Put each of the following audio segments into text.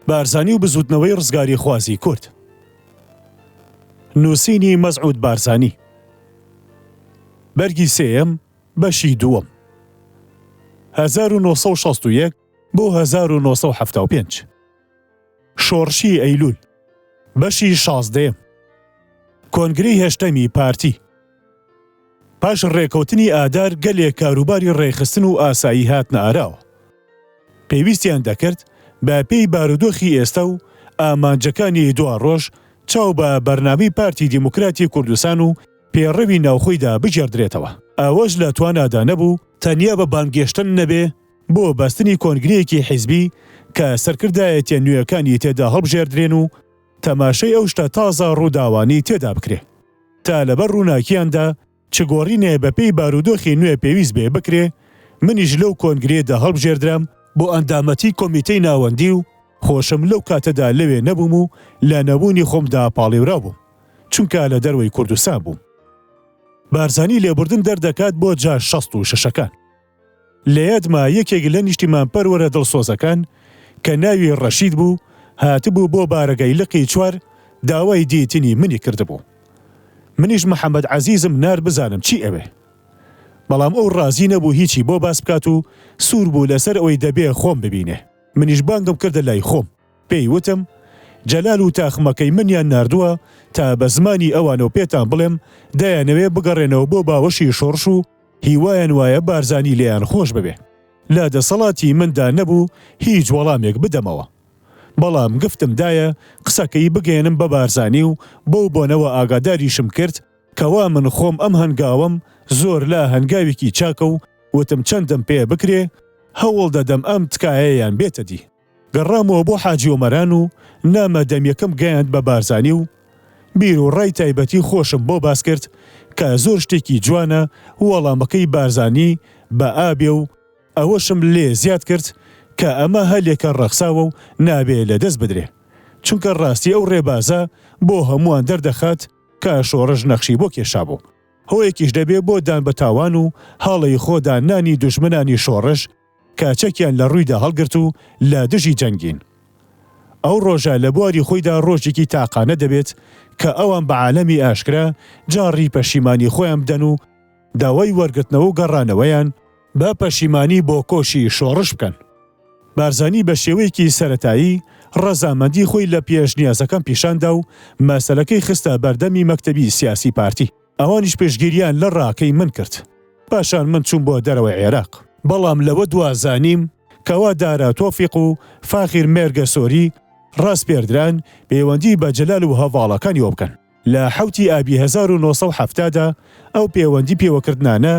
بارزانی و بزوتنەوەی ڕزگاری خوازی کورد. نووسینی مەزعود بارزانی. بەرگی سێیەم بەشی دووەم 1961 بۆ 1975. شۆڕشی ئەیلول بەشی 16. کۆنگرەی هێشتەمی پارتی. پاش ڕێکەوتنی ئادار گەلێک کاروباری ڕێخستن و ئاسایی هاتنە ئاراوە. پێویستیان دەکرد بە پێی بارودۆخی ئێستا و ئامانجەکانی دوا ڕۆژ چاو بە بەرنامەی پارتی دیموکراتی کوردستان و پێڕەوی ناوخۆیدا بگێڕدرێتەوە. ئەوەش لە توانادا نەبوو تەنیا بە بانگێشتن نەبێ بۆ بەستنی کۆنگرەیەکی حیزبی کە سەرکردایەتیە نوێیەکانی تێدا هەڵبژێردرێن و تەماشای ئەو شتە تازە ڕووداوانی تێدا بکرێ تا لەبەر ڕووناکیاندا چ گۆڕینێ بە پێی بارودۆخی نوێ پێویست بێ بکرێ. منیش لەو کۆنگرەیەدا هەڵبژێردرام بۆ ئەندامەتی کۆمیتەی ناوەندی و خۆشم لەو کاتەدا لەوێ نەبووم و لە نەبوونی خۆمدا پاڵێورا بووم چونکە لە دەروەی کوردستان بووم. بارزانی لێبوردن دەردەکات بۆ جا 66ەکان. لە یادما یەکێک لە نیشتیمانپەروەرە دڵسۆزەکان کە ناوی ڕەشید بوو هاتبوو بۆ بارەگای لقی چوار داوای دیتنی منی کردبوو. منیش محەممەد عەزیزم نار بزانم چی ئەوێ. بەڵام ئەو ڕازی نەبوو هیچی بۆ باس بکات و سوور بوو لەسەر ئەوەی دەبێ خۆم ببینێ. منیش بانگم کردە لای خۆم. پێی وتم جەلال و تاخمەکەی منیان ناردووە تا بە زمانی ئەوانە و پێتان بڵێم دایانەوێ بگەڕێنەوە بۆ باوەشی شۆڕش و هیوایان وایە بارزانی لێیان خۆش ببێ. لا دەسەڵاتی مندا نەبوو هیچ وەڵامێک بدەمەوە. بەڵام گفتم دایە قسەکەی بگەێنم بە بارزانی و بۆ بۆنەوە ئاگاداریشم کرد کەوا من خۆم ئەم هەنگاوم زۆر لا هەنگاوێکی چاکە و وتم چەندم پێ بکرێ هەوڵ دەدەم ئەم تکایەیان بێتە دی. گەڕامەوە بۆ حاجی ئۆمەران و نامە دەمیەکەم گەیاند بە بارزانی و بیر و ڕای تایبەتی خۆشم بۆ باس کرد کە زۆر شتێکی جوانە وەڵامەکەی بارزانی بە ئابێ و ئەوەشم لێ زیاد کرد کە ئەمە هەلێکە ڕەخساوە و نابێ لە دەست بدرێ چونکە ڕاستی ئەو ڕێبازە بۆ هەمووان دەردەخات کە شۆڕژ نەخشی بۆ کێشابوو. هۆیەکیش دەبێ بۆ دان بە تاوان و هاڵی خۆدا نانی دوژمنانی شۆڕژ کاچەکیان لە ڕوویدا هەڵگرت و لە دژی جەنگین. ئەو ڕۆژە لە بواری خۆیدا ڕۆژێکی تاقانە دەبێت کە ئەوان بە عالەمی ئاشکرا جاڕی پەشیمانی خۆیان بدەن و داوای وەرگرتنەوە و گەڕانەوەیان بە پەشیمانی بۆ کۆشی شۆڕش بکەن. بارزانی بە شێوەیەکی سەرەتایی ڕەزامەندی خۆی لە پێشنیازەکەم پیشاندا و مەسەلەکەی خستە بەردەمی مەکتەبی سیاسی پارتی. ئەوانیش پێشگیریان لە ڕاکەی من کرد. پاشان من چوون بۆ دەرەوەی عێراق. بەڵام لەوە دوازانیم کەوا دارا تۆفیق و فاخیر مێرگە سۆری ڕاست پێردران پەیوەندی بە جەلال و هەواڵەکانی وە بکەن. لە حوتی ئابی 1970دا ئەو پەیوەندی پێوەکردنانە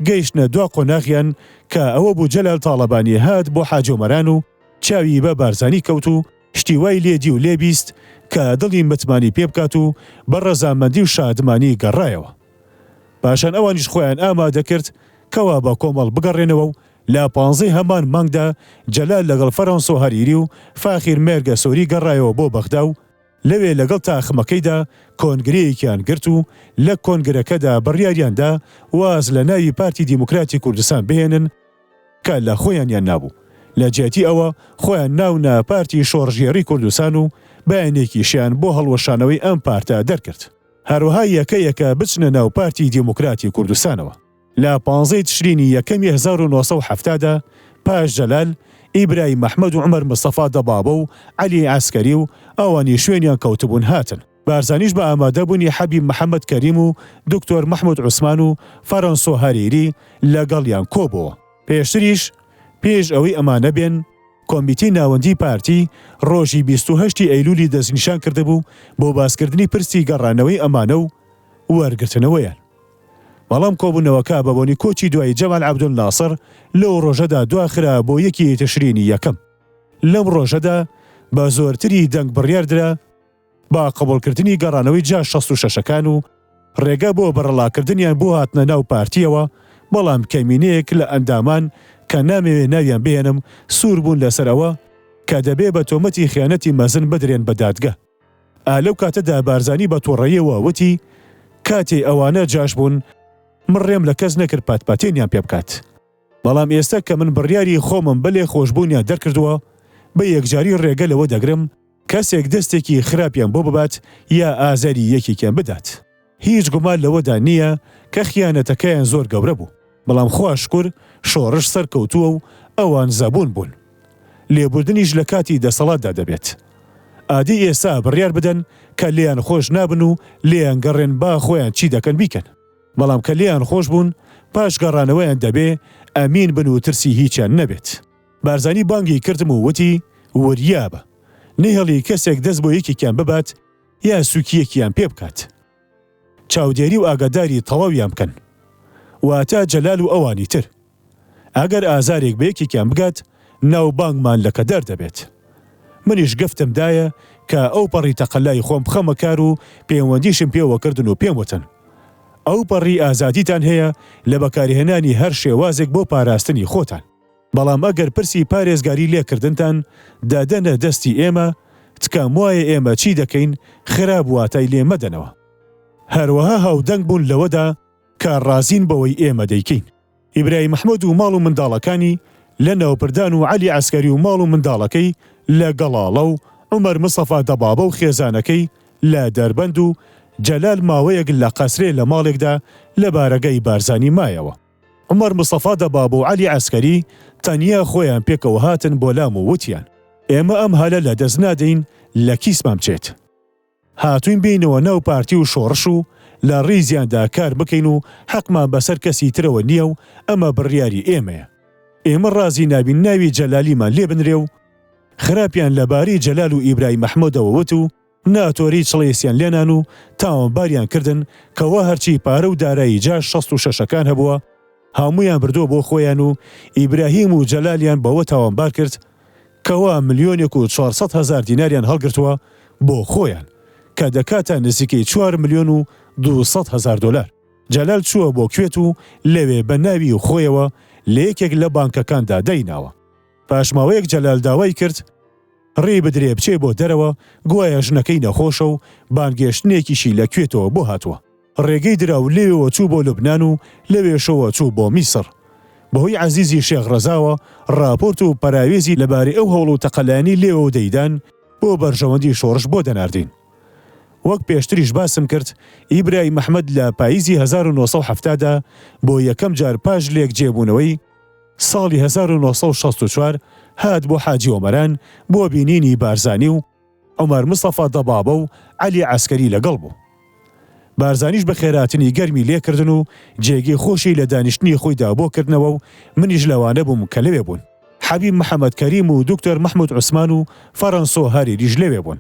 گەیشتنە دوا قۆناغیان کە ئەوە بوو جەلال تاڵەبانی هات بۆ حاجی ئۆمەران و چاوی بە بارزانی کەوت و شتی وای لێدی و لێبیست کە دڵی متمانی پێ بکات و بە ڕەزامەندی و شادمانی گەڕایەوە. پاشان ئەوانیش خۆیان ئامادە کرد کەوا بە کۆمەڵ بگەڕێنەوە و لە 15 هەمان مانگدا جەلال لەگەڵ فەرەنس و هەریری و فاخیر مێرگە سۆری گەڕایەوە بۆ بەغدا و لەوێ لەگەڵ تاخمەکەیدا کۆنگرەیەکیان گرت و لە کۆنگرەکەدا بڕیاریاندا واز لە ناوی پارتی دیموکراتی کوردستان بهێنن کە لە خۆیانیان نابوو. لە جێتی ئەوە خۆیان ناونە پارتی شۆڕژێڕی کوردستان و بەیانێکیشیان بۆ هەڵوەشانەوەی ئەم پارتە دەرکرد. هەروەها یەکە بچنە ناو پارتی دیموکراتی کوردستانەوە. لە 15 تشرینی یەکەمی 1970دا پاش جەلال ئیبراهیم مەحمەد و عومەر مستەفا دەبابە و عەلی عەسکەری و ئەوانی شوێنیان کەوتبوون هاتن. بارزانیش بە ئامادەبوونی حەبیب محەممەد کەریم و دکتۆر مەحموود عوسمان و فەرەنس و هەریری لەگەڵیان کۆبەوە. پێشتریش پێش ئەوەی ئەمانە بێن کۆمیتەی ناوەندی پارتی ڕۆژی 28 ئەیلولی دەستنیشان کردبوو بۆ باسکردنی پرسی گەڕانەوەی ئەمانە و وەرگرتنەوەیان. بەڵام کۆبوونەوەکە بە بۆنی کۆچی دوای جەمال عەبدولناسر لەو ڕۆژەدا دواخرا بۆ یەکی تشرینی یەکەم. لەم ڕۆژەدا بە زۆرتری دەنگ بڕیاردرا با قبولکردنی گەڕانەوەی جا 66ەکان و ڕێگە بۆ بەرەڵاکردنیان بۆ هاتنە ناو پارتیەوە. بەڵام کەمینەیەک لە ئەندامان کە نامەوێ ناویان بێنم سوور بوون لەسەرەوە کە دەبێ بە تۆمەتی خیانەتی مەزن بدرێن بە دادگا. ئالەو کاتەدا بارزانی بە تۆڕەیەوە وتی کاتێ ئەوانە جاش بوون مڕێم لە کەس نەکرد پاتپاتێنیان پێ بکات. بەڵام ئێستا کە من بڕیاری خۆمم بەلێ خۆشببوونیان دەرکردووە بە یەکجاری ڕێگە لەوە دەگرم کەسێک دەستێکی خراپیان بۆ ببات یا ئازاری یەکێکیان بدات. هیچ گومان لەوەدا نییە کە خیانەتەکەیان زۆر گەورە بوو، بەڵام خوا شکر شۆڕش سەرکەوتووە و ئەوان زەبوون بوون. لێبوردنیش لە کاتی دەسەڵاتدا دەبێت. ئادی ئێستا بڕیار بدەن کە لێیان خۆش نابن و لێیان گەڕێن با خۆیان چی دەکەن بیکەن. بەڵام کە لێیان خۆش بوون پاش گەڕانەوەیان دەبێ ئەمین بن و ترسی هیچیان نەبێت. بارزانی بانگی کردم و وتی وریابە نەهێڵی کەسێک دەست بۆ یەکێکیان ببات یا سوکیەکیان پێ بکات. چاودێری و ئاگاداری تەواویان بکەن. واتە جەلال و ئەوانی تر. ئەگەر ئازارێک بە یەکێکیان بگات ناو بانگمان لە کەدار دەبێت. منیش گفتمدایە کە ئەو پەڕی تەقەلای خۆم بخەمە کار و پەیوەندیشم پێوە کردن و پێم وتن. ئەو پەڕی ئازادیتان هەیە لە بەکارهێنانی هەر شێوازێک بۆ پاراستنی خۆتان. بەڵام ئەگەر پرسی پارێزگاری لێکردنتان دادەنە دەستی ئێمە تکام وایە ئێمە چی دەکەین خراب واتای لێ مەدەنەوە. هەروەها هاودەنگ بوون لەوەدا کە ڕازین بەوەی ئێمە دەیکەین. ئیبراهیم محمود و ماڵ و منداڵەکانی لە ناوپردان و عەلی عەسکەری و ماڵ و منداڵەکەی لە گەڵاڵە و عومەر مستەفا دەبابە و خێزانەکەی لە دەربەند و جەلال ماوەیەک لە قەسرێ لە ماڵێکدا لە بارەگەی بارزانی مایەوە. عومەر مستەفا دەبابە و عەلی عەسکەری تەنیا خۆیان پێکەوە هاتن بۆ لام و وتیان ئێمە ئەم هەلە لە دەست نادەین لە کیسمان بچێت. هاتوین بینەوە ناو پارتی و شۆڕش و لە ڕیزیاندا کار بکەین و حەقمان بەسەر کەسی ترەوە نییە و ئەمە بڕیاری ئێمەیە. ئێمە ڕازی نابین ناوی جەلالیمان لێ بنرێ و خراپیان لەبارەی جەلال و ئیبراهیم محمودەوە وت و ناتۆری چڵێسیان لێنان و تاوانباریان کردن کەوا هەرچی پارە و دارایی جا 66 هەبووە هەموویان بردۆ بۆ خۆیان و ئیبراهیم و جەلالیان بەوە تاوانبار کرد کەوا 1,400,000 دیناریان هەڵگرتووە بۆ خۆیان کە دەکاتە نزیکەی 4,200,000 دلار. جەلال چووە بۆ کوێت و لەوێ بە ناوی و خۆیەوە لە یەکێک لە بانکەکاندا دەیناوە. پاشماوەیەک جەلال داوای کرد ڕێ بدرێ بچێ بۆ دەرەوە گوایە ژنەکەی نەخۆشە و بانگێشتنێکیشی لە کوێتەوە بۆ هاتووە. ڕێگەی درا و لێوە چوو بۆ لوبنان و لەوێشەوە چوو بۆ میسر. بەهۆی عەزیزی شێخ ڕەزاوە ڕاپۆرت و پەراوێزی لەبارەی ئەو هەوڵ و تەقەلانی لێوە دەیدان بۆ بەرژەوەندی شۆڕش بۆ دەناردین. وەک پێشتریش باسم کرد ئیبراهیم محمەد لە پاییزی 1970دا بۆ یەکەم جار پاش لێک جێبوونەوەی ساڵی 1964 هات بۆ حاجی ئۆمەران بۆ بینینی بارزانی و عومەر مستەفا دەبابە و عەلی عەسکەری لەگەڵ بوو. بارزانیش بە خێراتنی گەرمی لێکردن و جێگەی خۆشی لە دانیشتنی خۆیدا بۆ کردنەوە و منیش لەوانە بووم کە لەوێ بوون. حەبیب محەممەد کەریم و دکتۆر محمود عوسمان و فەڕەنسۆ هەریریش لەوێ بوون.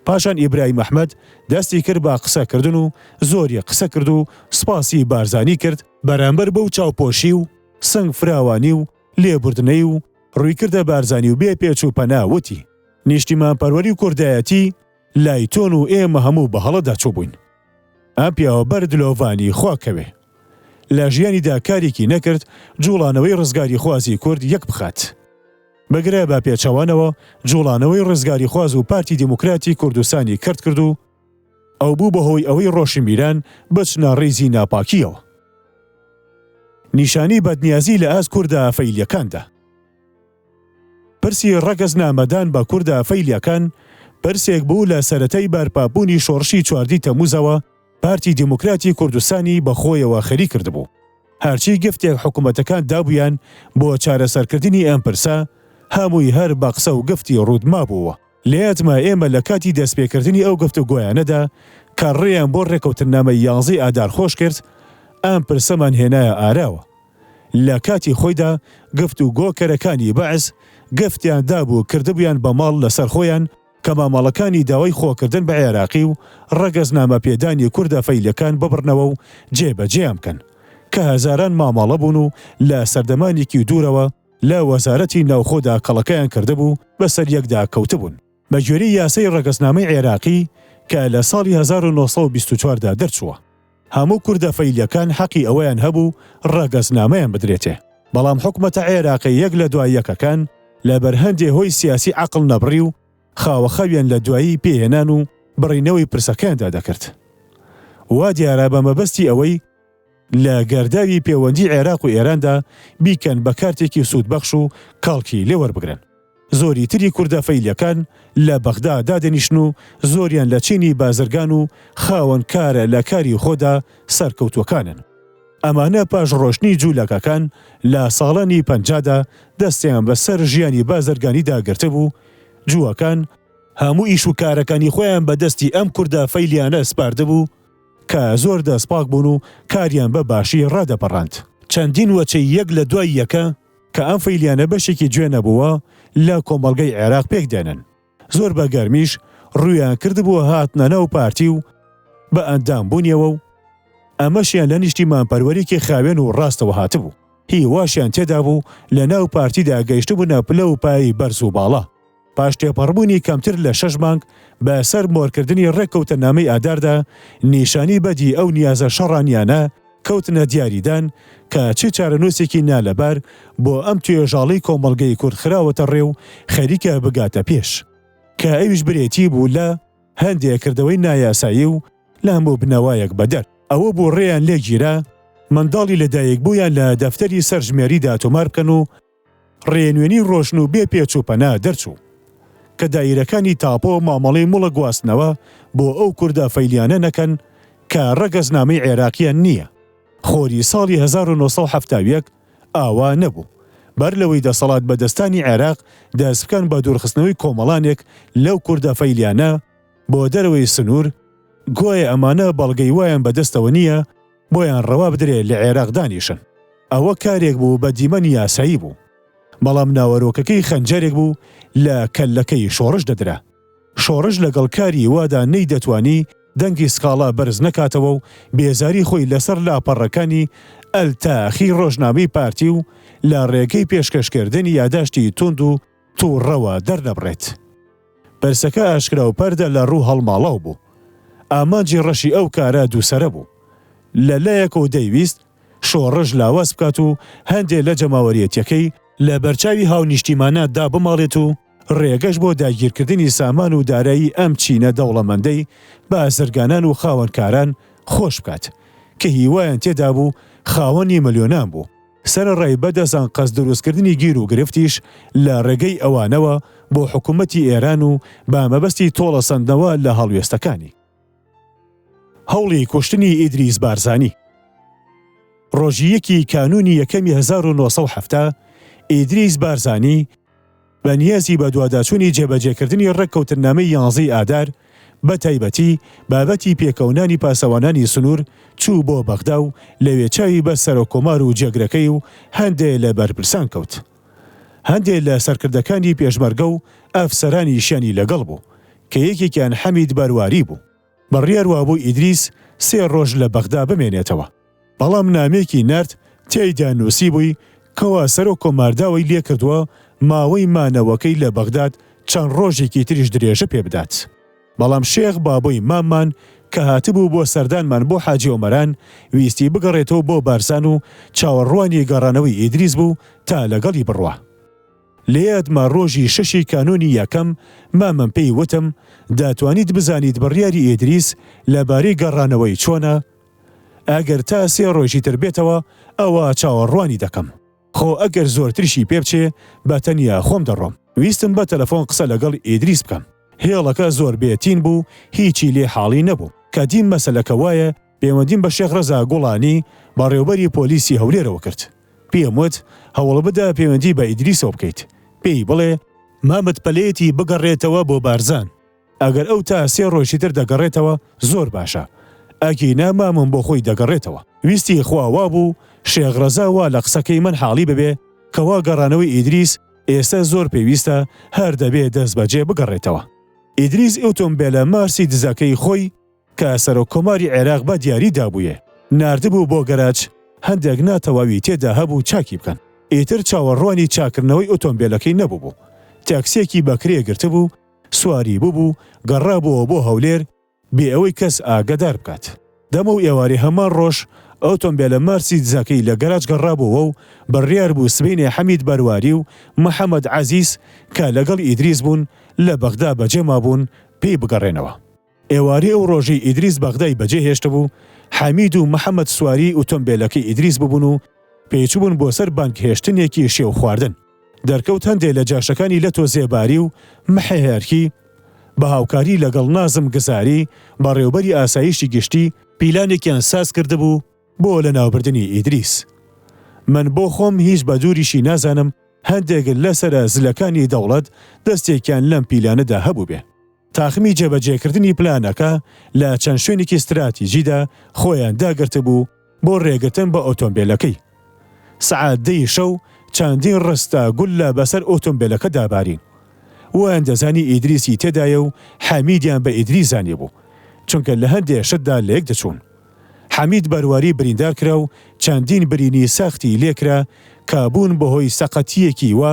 پاشان ئیبراهیم محمەد دەستی کرد بە قسەکردن و زۆری قسە کرد و سپاسی بارزانی کرد بەرامبەر بەو چاوپۆشی و سنگ فراوانی و لێبوردنەی و ڕوویکردە بارزانی و بێ پێچ و پەنا وتی نیشتیمان پەروەری و کوردایەتی لای تۆن و ئێمە هەموو بە هەڵەدا چوو بووین. ئەم پیاوە بەر دلۆڤانی خواکەوێ لە ژیانیدا کارێکی نەکرد جوڵانەوەی ڕزگاری خوازی کورد یەک بخات. بەگرە بە پێچەوانەوە جوڵانەوەی ڕزگاری خواز و پارتی دیموکراتی کوردستانی کرد و ئەو بوو بەهۆی ئەوەی ڕۆشنبیران بچنە ڕێزی ناپاکیەوە. نیشانی بەدنیازی لە ئاز کووردە فەیلیەکاندا. پرسی ڕەگەز نامەدان بە کووردە فەیلیەکان پرسێک بوو لە سەرەتای بەرپابوونی شۆڕشی 4 تەمووزەوە پارتی دیموکراتی کوردستانی بەخۆیەوە خەری کردبوو. هەرچی گفتێک حکوومەتەکان دابوویان بۆ چارەسەرکردنی ئەم پرسە هەمووی هەر بە قسە و گفتی ڕوودما بووە. لێتمە ئێمە لە کاتی دەستپێکردنی ئەو گفتوگۆیانەدا کە ڕێیان بۆ ڕێکەوتنامە 11 ئادار خۆش کرد ئەم پرسەمان هێنایە ئاراوە. لە کاتی خۆیدا گفتوگۆکەرەکانی بەعز گفتیان دابوو کردبوویان بە ماڵ لەسەر خۆیان کە مامەڵەکانی داوای خۆکردن بە عێراقی و ڕەگەزنامە پێدانی کووردە فەیلەکان ببڕنەوە و جێبەجێیان بکەن کە هەزاران مامەڵە بوون و لە سەردەمانێکی دوورەوە لە وەزارەتی ناوخۆدا کەڵەکەیان کردبوو بەسەر یەکدا کەوتبوون. بە گوێرەی یاسای ڕەگەزنامەی عێراقی کە لە ساڵی 1924دا دەرچووە. هەموو کووردە فەیلیەکان حەقی ئەوەیان هەبوو ڕەگەزنامەیان بدرێتێ. بەڵام حکومەتە عێراقی یەک لە دوای یەکەکان لە بەرهەندێ هۆی سیاسی عەقڵ نەبڕی و خاوەخەویان لە دوایی پێهێنان و بڕینەوەی پرسەکاندا دەکرد. وا دیارە بە مەبەستی ئەوەی لە گەرداوی پەیوەندی عێراق و ئێراندا بیکەن بە کارتێکی سوودبەخش و کاڵکی لێوەربگرن. زۆری تری کوردە فەیلیەکان لە بەغدا دادەنیشن و زۆریان لە چینی بازرگان و خاوەن کارە لە کاری خۆدا سەرکەوتوەکانن. ئەمانە پاش ڕۆشنی جوولەکەکان لە ساڵانی 50دا دەستیان بەسەر ژیانی بازرگانیدا گرتە بوو، جووەکان هەموو ئیش و کارەکانی خۆیان بەدەستی ئەم کوردە فەیلیانە سپاردە بوو کە زۆر دەستپاک بوون و کاریان بە باشی ڕادەپەڕاند. چەندین وەچەی یەک لە دوای یەکە کە ئەم فەیلیانە بەشێکی گوێ نەبووە لە کۆمەڵگەی عێراق پێکدێنن. زۆر بە گەرمیش ڕوویان کردبووە هاتنە ناو پارتی و بە ئەندام بوونیەوە و ئەمەشیان لە نیشتیمانپەروەریکی خاوێن و ڕاستەوە هاتبوو. هیواشیان تێدا بوو لە ناو پارتیدا گەیشتبوونە پلە و پایی بەرز و باڵا. پاش تێپەڕبوونی کەمتر لە 6 مانگ بەسەر مۆرکردنی ڕێککەوتە نامەی ئاداردا نیشانی بەدی ئەو نیازە شەڕانیانە کەوتنە دیاریدان کە چ چارەنووسێکی نالەبار بۆ ئەم توێژاڵی کۆمەڵگەی کورد خراوەتە ڕێو خەریکە بگاتە پێش، کە ئەویش برێتی بوو لە هەندێک کردەوەی نایاسایی و لە هەموو بنەوایەک بەدەر. ئەوە بۆ ڕێیان لێگیرا منداڵی لەدایک بوویان لە دەفتەری سەرژمێریدا تۆمار بکەن و ڕێنوێنی ڕۆشن و بێ پێچ و پەنا دەرچوو کە دایرەکانی تاپۆ مامەڵەی موڵە گواستنەوە بۆ ئەو کوردە فەیلیانە نەکەن کە ڕەگەزنامەی عێراقیان نییە. خۆری ساڵی 1970 ئاوا نەبوو. بەر لەوەی دەسەڵات بەدەستانی عێراق دەست بکەن بە دوورخستنەوەی کۆمەڵانێک لەو کوردە فەیلیانە بۆ دەرەوەی سنوور، گوایە ئەمانە بەڵگەی وایان بەدەستەوە نییە بۆیان ڕەوا بدرێت لە عێراق دانیشن. ئەوە کارێک بوو بە دیمەنی یاسایی بوو، بەڵام ناوەرۆکەکەی خەنجەرێک بوو لە کەللەکەی شۆڕش دەدرا. شۆڕش لەگەڵ کاری وادا نەی دەتوانی دەنگی سکاڵا بەرز نەکاتەوە و بێزاری خۆی لەسەر لاپەڕەکانی ئەلتاخی ڕۆژنامەی پارتی و لە ڕێگەی پێشکەشکردنی یاداشتی تند و تووڕەوە دەرنەبڕێت. پەرسەکە ئاشکرا و پەردە لە ڕوو هەڵماڵاو بوو. ئامانجی ڕەشی ئەو کارە دووسەرە بوو. لەلایەکەوە دەیویست شۆڕژ لاواز بکات و هەندێک لە جەماوەریەتیەکەی لە بەرچاوی هاونیشتیمانەتدا بماڵێت و ڕێگەش بۆ داگیرکردنی سامان و دارایی ئەم چینە دەوڵەمەندەی بازرگانان و خاوەنکاران خۆش بکات کە هیوایان تێدا بوو خاوەنی ملیۆنان بوو. سەرەڕای بەدەزان قەس دروستکردنی گیر و گرفتیش لە ڕێگەی ئەوانەوە بۆ حکوومەتی ئێران و بە مەبەستی تۆڵە سەندنەوە لە هەڵوێستەکانی. هەوڵی کوشتنی ئیدریس بارزانی. ڕۆژی 1 کانونی 1970 ئیدریس بارزانی بە نیازی بە دوواداچوونی جێبەجێکردنی ڕێککەوتنامەی 11 ئادار بە تایبەتی بابەتی پێکەونانی پاسەوانانی سنوور چوو بۆ بەغدا و لەوێ چاوی بە سەرۆکۆمار و جێگرەکەی و هەندێک لە بەرپرسان کەوت. هەندێک لە سەرکردەکانی پێشمەرگە و ئەفسەرانی شیانی لەگەڵ بوو کە یەکێکیان حەمید بەرواری بوو. بڕیار وابوو ئیدریس 3 ڕۆژ لە بەغدا بمێنێتەوە، بەڵام نامێکی نرد تێیدا نووسی بووی کەوا سەرۆکۆمارداوی لێ کردووە ماوەی مانەوەکەی لە بەغداد چەند ڕۆژێکی تریش درێژە پێ بدات. بەڵام شێخ بابۆی ماممان کە هاتبوو بۆ سەردانمان بۆ حاجی ئۆمەران ویستی بگەڕێتەوە بۆ بارزان و چاوەڕوانی گەڕانەوەی ئیدریس بوو تا لەگەڵی بڕوە. لێیادما ڕۆژی 6 کانونی 1 مامەم پێی وتم داتوانیت بزانیت بڕیاری ئیدریس لەبارەی گەڕانەوەی چۆنە؟ ئەگەر تا 3 ڕۆژی تر بێتەوە ئەوە چاوەڕوانی دەکەم. خۆ ئەگەر زۆرتریشی پێ بچێ بە تەنیا خۆم دەڕۆم. ویستم بە تەلەفۆن قسە لەگەڵ ئیدریس بکەم. هێڵەکە زۆر بێتین بوو، هیچی لێ حاڵی نەبوو کە دیم مەسەلەکە وایە پەیوەندیم بە شێخ ڕەزا گوڵانی بەڕێوەبەری پۆلیسی هەولێرەوە کرد. پێم وت هەوڵ بدە پەیوەندی بە ئیدریسەوە بکەیت. پێی بڵێ مامت پەلەیەتی بگەڕێتەوە بۆ بارزان. ئەگەر ئەو تا 3 ڕۆژی تر دەگەڕێتەوە زۆر باشە. ئەگینا مامم بۆ خۆی دەگەڕێتەوە. ویستی خواوا بوو شێخ ڕەزا وا لە قسەکەی من حاڵی ببێ کەوا گەڕانەوەی ئیدریس ئێستا زۆر پێویستە هەر دەبێت دەست بەجێ بگەڕێتەوە. ئیدریس ئۆتۆمبیلە مارسی دزەکەی خۆی کە سەرۆکۆماری عێراق بە دیاری دابوویە ناردبوو بۆ گەراج، هەندێک ناتەواوی تێدا هەبوو چاکی بکەن. ئیتر چاوەڕوانی چاکردنەوەی ئۆتۆمبیلەکەی نەبوو. تاکسیەکی بەکرێ گرتبوو، سواری بوو گەڕابووە بۆ هەولێر بێ ئەوەی کەس ئاگادار بکات. دەمە و ئێواری هەمان ڕۆژ ئۆتۆمبیلە مارسی دزەکەی لە گەراج گەڕابووە و بڕیار بوو سبەینێ حەمید بەرواری و محەممەد عەزیز کە لەگەڵ ئیدریس بوون لە بەغدا بەجێما بوون پێی بگەڕێنەوە. ئێواری ئەو ڕۆژی ئیدریس بەغدای بەجێ هێشتە بوو، حەمید و محەممەد سواری ئۆتۆمبیلەکەی ئیدریس ببوون و پێچوون بۆ سەر بانک هێشتنێکی شێو خواردن. دەرکەوت هەندێک لە جاشەکانی لە تۆزێباری و محەیەرکی بە هاوکاری لەگەڵ نازم گزاری بەڕێوەبەری ئاسایشی گشتی پیلانێکیان ساز کردبوو بۆ لە ناوبردنی ئیدریس. من بۆ خۆم هیچ بە دووریشی نازانم هەندێک لەسرە زلەکانی دەوڵەت دەستێکیان لەم پیلانەدا هەبوو بێ. تاخمی جێبەجێکردنی پلانەکە لە چەند شوێنێکی استراتیژیدا خۆیان داگرتە بوو بۆ ڕێگرتن بە ئۆتۆمبیلەکەی. سەعات 10 شەو چەندین ڕستە گول لە بەسەر ئۆتۆمبیلەکە دابارین. وان دەزانی ئیدریسی تێدایە و حەمیدیان بە ئیدریس زانیە بوو، چونکە لە هەندێک شتدا لە یەک دەچوون. حەمید بەرواری بریندار کرا و چەندین برینی ساختی لێکرا کە بوون بەهۆی سەقەتیەکی وە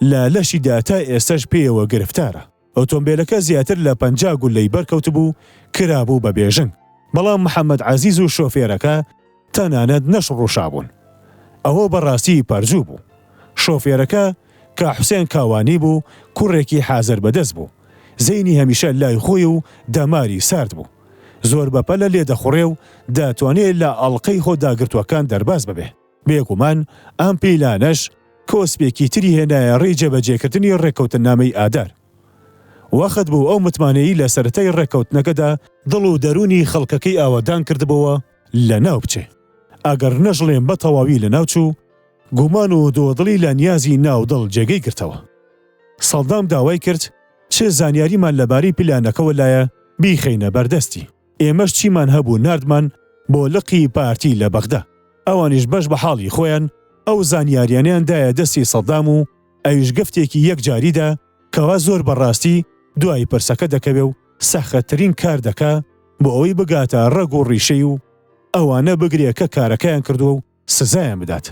لە لەشیدا تا ئێستاش پێیەوە گرفتارە. ئۆتۆمبیلەکە زیاتر لە 50 گولەی بەرکەوت بوو کرابوو بە بێژنگ، بەڵام محەممەد عەزیز و شۆفێرەکە تەنانەت نەش ڕووشابوون. ئەوە بەڕاستی پەرجوو بوو. شۆفێرەکە کە حوسێن کاوانی بوو کوڕێکی حازر بەدەست بوو، زەینی هەمیشە لای خۆی و دەماری سارد بوو، زۆر بەپەلە لێدەخوڕێ و دەتوانێت لە ئەڵقەی خۆداگرتوەکان دەرباز ببێ. بێگومان ئەم پیلانەش کۆسپێکی تری هێنایە ڕێی جێبەجێکردنی ڕێکەوتنامەی ئادار. وەخت بوو ئەو متمانەیی لە سەرەتای ڕێکەوتنەکەدا دڵ و دەرونی خەڵکەکەی ئاوەدان کردبەوە لە ناو بچێ. ئەگەر نەژڵێن بە تەواوی لە ناوچوو، گومان و دۆدڵی لە نیازی ناودڵ جێگەی گرتەوە. سەڵدام داوای کرد چه زانیاریمان لەبارەی پلانەکەوە لایە بیخەینە بەردەستی. ئێمەش چیمان هەبوو ناردمان بۆ لقی پارتی لە بەغدا. ئەوانیش بەش بە حاڵی خۆیان ئەو زانیاریانیاندایە دەستی سەڵدام و ئەویش گفتێکی یەکجاریدا کەوا زۆر بەڕاستی دوای پرسەکە دەکەوێ و سەخەترین کار دەکا بۆ ئەوەی بگاتە ڕەگ و ڕیشەی و ئەوانە بگرێ کە کارەکەیان کردووە و سزایان بدات.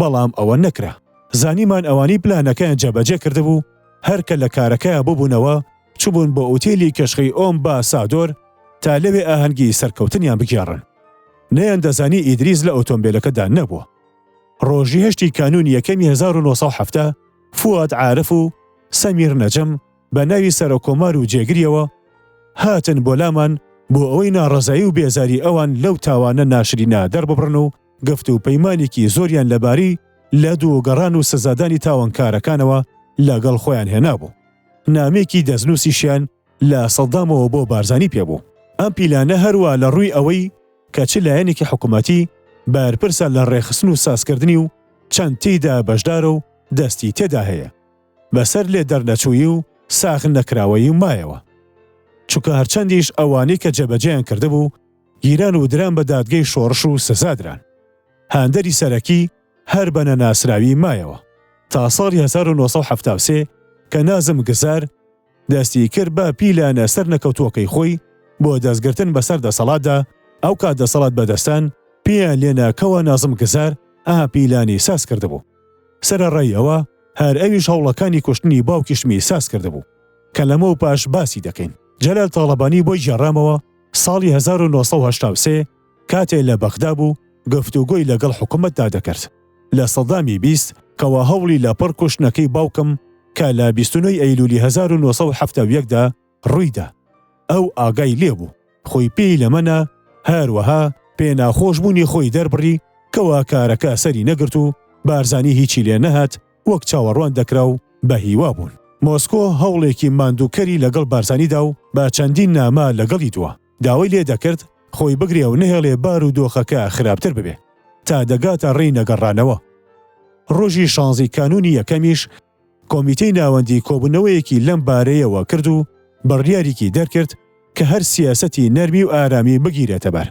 بەڵام ئەوە نەکرا. زانیمان ئەوانی پلانەکەیان جێبەجێ کردبوو، هەرکە لە کارەکەیە ببوونەوە چوبوون بۆ ئوتێلی کەشخی ئۆم با سادۆر تا لەوێ ئاهەنگی سەرکەوتنیان بگێڕن. نەیان دەزانی ئیدریس لە ئۆتۆمبیلەکەدا نەبووە. ڕۆژی هەشتی کانونی یەکەمی 1970 فواد عارف و سەمیر نەجەم بە ناوی سەرۆکۆمار و جێگریەوە هاتن بۆ لامان بۆ ئەوەی ناڕەزایی و بێزاری ئەوان لەو تاوانە ناشرینە دەرببڕن و گفت و پەیمانێکی زۆریان لەباری لە دووگەڕان و سزادانی تاوانکارەکانەوە لەگەڵ خۆیان هێنابوو. نامێکی دەستنووسیشیان لە سەڵدامەوە بۆ بارزانی پێبوو. ئەم پیلانە هەروە لە ڕووی ئەوەی کە چ لایەنێکی حکوومەتی بەرپرسە لە ڕێخستن و سازکردنی و چەند تێیدا بەشدارە و دەستی تێدا هەیە، بەسەر لێ دەرنەچووی و ساخن نەکراوەی و مایەوە. چونکە هەرچەندیش ئەوانەی کە جێبەجێیان کردبوو گیران و دران بە دادگەی شۆڕش و سزادران. هاندەری سەرەکی هەر بە نەناسراوی مایەوە تا ساڵی 1973 کە نازم گزار دەستی کرد بە پیلانە سەر نەکەوتووەکەی خۆی بۆ دەستگرتن بەسەر دەسەڵاتدا. ئەو کات دەسەڵات بەدەستان پێیان لێنە کەوە نازم گزار پیلانی ساز کردبوو. سەرەڕایەوە هەر ئەویش هەوڵەکانی کوشتنی باوکیشمی ساز کردبوو کە لەمە و پاش باسی دەکەین. جەلال تاڵەبانی بۆی گێڕامەوە ساڵی 1983 کاتێ لە بەغدا بوو گفتوگۆی لەگەڵ حکوومەتدا دەکرد لە سەدامی 20 کەوا هەوڵی لە پڕ کوشتنەکەی باوکم کە لە 29 ئەیلولی 1970دا ڕوویدا. ئەو ئاگای لێبوو، خۆی پێی لەمەنا هەروەها پێناخۆشبوونی خۆی دەربڕی کەوا کارەکە سەری نەگرت و بارزانی هیچی لێ نەهات وەک چاوەڕوان دەکرا و بە هیوا بوون. مۆسکۆ هەوڵێکی ماندووکەری لەگەڵ بارزانیدا و بە چەندین نامە لەگەڵی دووە داوای لێ دەکرد خۆی بگرێ و نەهێڵێ بار و دۆخەکە خراپتر ببێ تا دەگاتە ڕێی نەگەڕانەوە. ڕۆژی 16 کانونی یەکەمیش کۆمیتەی ناوەندی کۆبوونەوەیەکی لەم بارەیەوە کرد و بڕیارێکی دەرکرد کە هەر سیاسەتی نەرمی و ئارامی بگیرێتە بەر،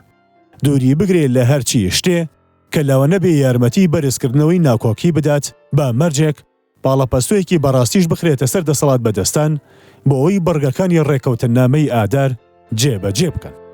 دووری بگرێت لە هەرچی شتێ کە لەوە نەبێ یارمەتی بەرزکردنەوەی ناکۆکی بدات بە مەرجێک باڵەپەستویەکی بەڕاستیش بخرێتە سەر دەسەڵات بەدەستان بۆ ئەوی بەڕگەکانی ڕێکەوتنامەی ئادار جێبەجێ بکەن.